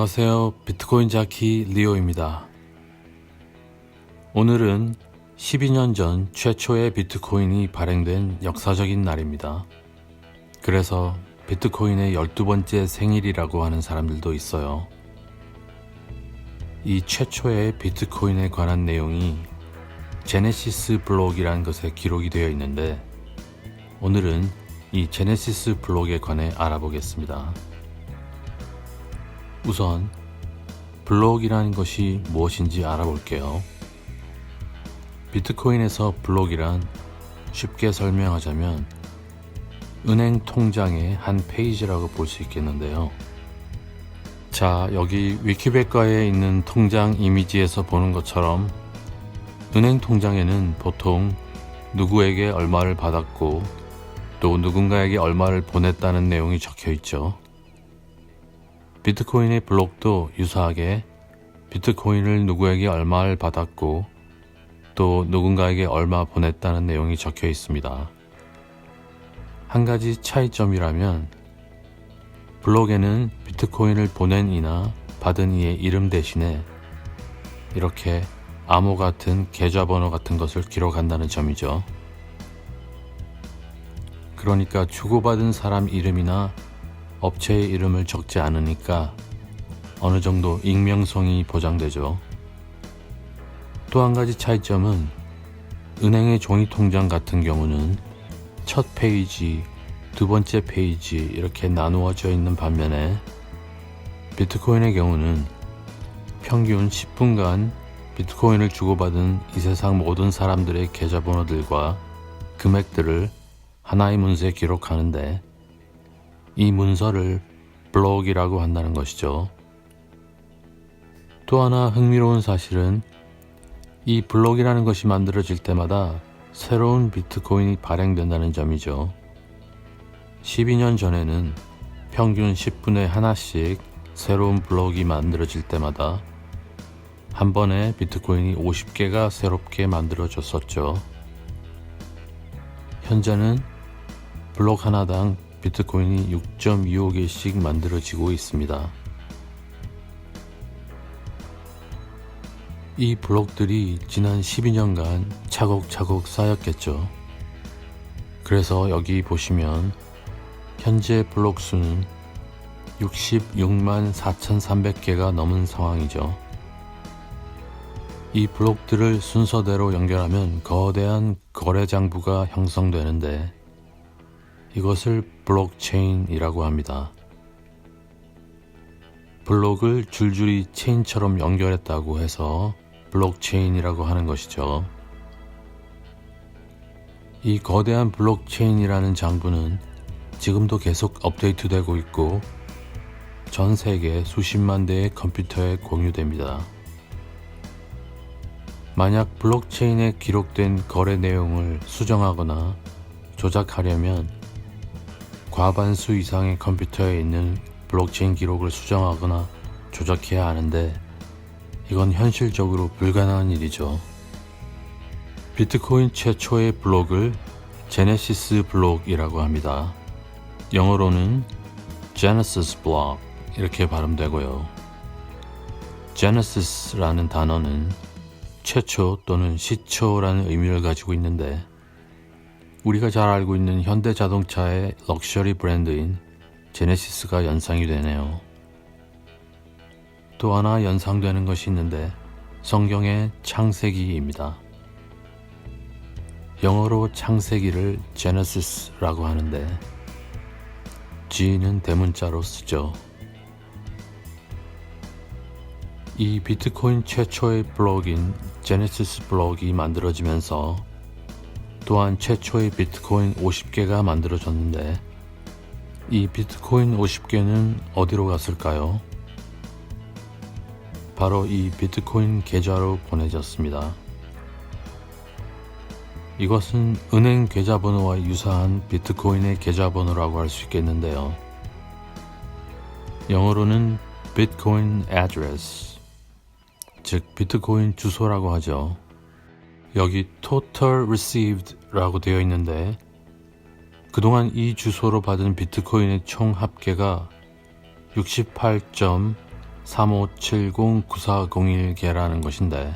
안녕하세요. 비트코인 자키 리오입니다. 오늘은 12년 전 최초의 비트코인이 발행된 역사적인 날입니다. 그래서 비트코인의 12번째 생일이라고 하는 사람들도 있어요. 이 최초의 비트코인에 관한 내용이 제네시스 블록이라는 것에 기록이 되어 있는데 오늘은 이 제네시스 블록에 관해 알아보겠습니다. 우선 블록이라는 것이 무엇인지 알아볼게요. 비트코인에서 블록이란 쉽게 설명하자면 은행 통장의 한 페이지라고 볼 수 있겠는데요. 자, 여기 위키백과에 있는 통장 이미지에서 보는 것처럼 은행 통장에는 보통 누구에게 얼마를 받았고 또 누군가에게 얼마를 보냈다는 내용이 적혀 있죠. 비트코인의 블록도 유사하게 비트코인을 누구에게 얼마를 받았고 또 누군가에게 얼마 보냈다는 내용이 적혀 있습니다. 한 가지 차이점이라면 블록에는 비트코인을 보낸 이나 받은 이의 이름 대신에 이렇게 암호 같은 계좌번호 같은 것을 기록한다는 점이죠. 그러니까 주고받은 사람 이름이나 업체의 이름을 적지 않으니까 어느 정도 익명성이 보장되죠. 또 한 가지 차이점은 은행의 종이 통장 같은 경우는 첫 페이지, 두 번째 페이지 이렇게 나누어져 있는 반면에 비트코인의 경우는 평균 10분간 비트코인을 주고받은 이 세상 모든 사람들의 계좌번호들과 금액들을 하나의 문서에 기록하는데 이 문서를 블록이라고 한다는 것이죠. 또 하나 흥미로운 사실은 이 블록이라는 것이 만들어질 때마다 새로운 비트코인이 발행된다는 점이죠. 12년 전에는 평균 10분에 하나씩 새로운 블록이 만들어질 때마다 한 번에 비트코인이 50개가 새롭게 만들어졌었죠. 현재는 블록 하나당 비트코인이 6.25개씩 만들어지고 있습니다. 이 블록들이 지난 12년간 차곡차곡 쌓였겠죠. 그래서 여기 보시면 현재 블록 수는 66만 4,300개가 넘은 상황이죠. 이 블록들을 순서대로 연결하면 거대한 거래 장부가 형성되는데 이것을 블록체인이라고 합니다. 블록을 줄줄이 체인처럼 연결했다고 해서 블록체인이라고 하는 것이죠. 이 거대한 블록체인이라는 장부는 지금도 계속 업데이트되고 있고 전 세계 수십만 대의 컴퓨터에 공유됩니다. 만약 블록체인에 기록된 거래 내용을 수정하거나 조작하려면 과반수 이상의 컴퓨터에 있는 블록체인 기록을 수정하거나 조작해야 하는데 이건 현실적으로 불가능한 일이죠. 비트코인 최초의 블록을 제네시스 블록이라고 합니다. 영어로는 Genesis Block 이렇게 발음되고요. Genesis라는 단어는 최초 또는 시초라는 의미를 가지고 있는데 우리가 잘 알고 있는 현대 자동차의 럭셔리 브랜드인 제네시스가 연상이 되네요. 또 하나 연상되는 것이 있는데 성경의 창세기입니다. 영어로 창세기를 Genesis라고 하는데 G는 대문자로 쓰죠. 이 비트코인 최초의 블록인 제네시스 블록이 만들어지면서 또한 최초의 비트코인 50개가 만들어졌는데 이 비트코인 50개는 어디로 갔을까요? 바로 이 비트코인 계좌로 보내졌습니다. 이것은 은행 계좌번호와 유사한 비트코인의 계좌번호라고 할 수 있겠는데요. 영어로는 Bitcoin address, 즉 비트코인 주소라고 하죠. 여기 total received라고 되어 있는데 그동안 이 주소로 받은 비트코인의 총 합계가 35709401개라는 것인데,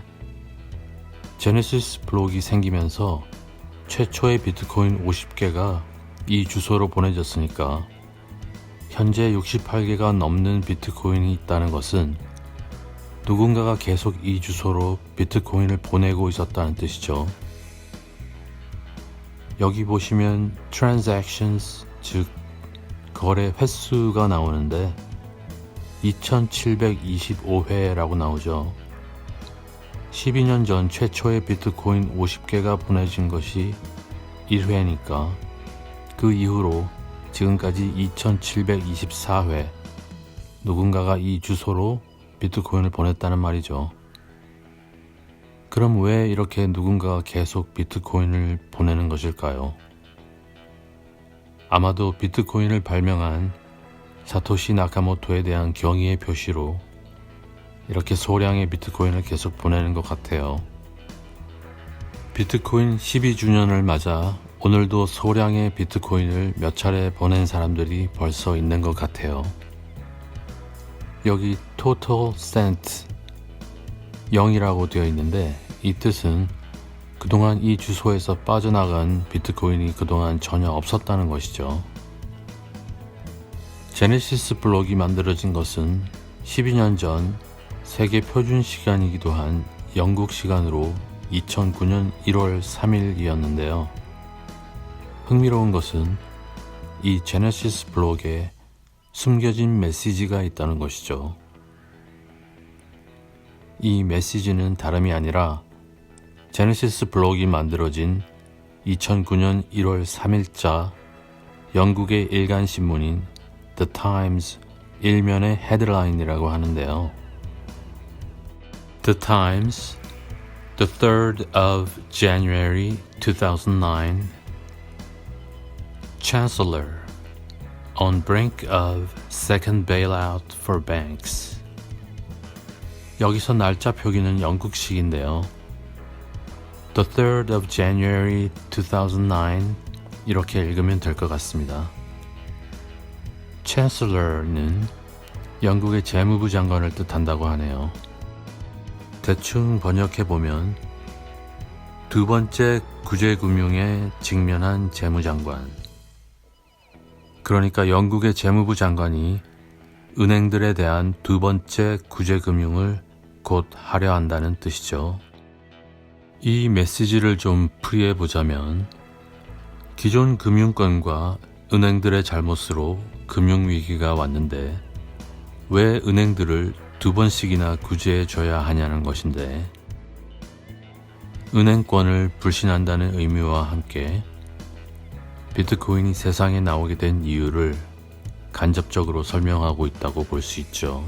제네시스 블록이 생기면서 최초의 비트코인 50개가 이 주소로 보내졌으니까 현재 68개가 넘는 비트코인이 있다는 것은 누군가가 계속 이 주소로 비트코인을 보내고 있었다는 뜻이죠. 여기 보시면 transactions, 즉 거래 횟수가 나오는데 2725회라고 나오죠. 12년 전 최초의 비트코인 50개가 보내진 것이 1회니까 그 이후로 지금까지 2724회 누군가가 이 주소로 비트코인을 보냈다는 말이죠. 그럼 왜 이렇게 누군가가 계속 비트코인을 보내는 것일까요? 아마도 비트코인을 발명한 사토시 나카모토에 대한 경의의 표시로 이렇게 소량의 비트코인을 계속 보내는 것 같아요. 비트코인 12주년을 맞아 오늘도 소량의 비트코인을 몇 차례 보낸 사람들이 벌써 있는 것 같아요. 여기 total cent 0이라고 되어 있는데 이 뜻은 그동안 이 주소에서 빠져나간 비트코인이 그동안 전혀 없었다는 것이죠. 제네시스 블록이 만들어진 것은 12년 전 세계 표준 시간이기도 한 영국 시간으로 2009년 1월 3일이었는데요. 흥미로운 것은 이 제네시스 블록에 숨겨진 메시지가 있다는 것이죠. 이 메시지는 다름이 아니라 제네시스 블록이 만들어진 2009년 1월 3일자 영국의 일간 신문인 The Times 일면의 헤드라인이라고 하는데요. The Times, the 3rd of January 2009, Chancellor on brink of second bailout for banks. 여기서 날짜 표기는 영국식인데요. The 3rd of January 2009 이렇게 읽으면 될 것 같습니다. Chancellor는 영국의 재무부 장관을 뜻한다고 하네요. 대충 번역해보면 두 번째 구제금융에 직면한 재무장관, 그러니까 영국의 재무부 장관이 은행들에 대한 두 번째 구제금융을 곧 하려 한다는 뜻이죠. 이 메시지를 좀 풀이해보자면 기존 금융권과 은행들의 잘못으로 금융위기가 왔는데 왜 은행들을 두 번씩이나 구제해줘야 하냐는 것인데, 은행권을 불신한다는 의미와 함께 비트코인이 세상에 나오게 된 이유를 간접적으로 설명하고 있다고 볼 수 있죠.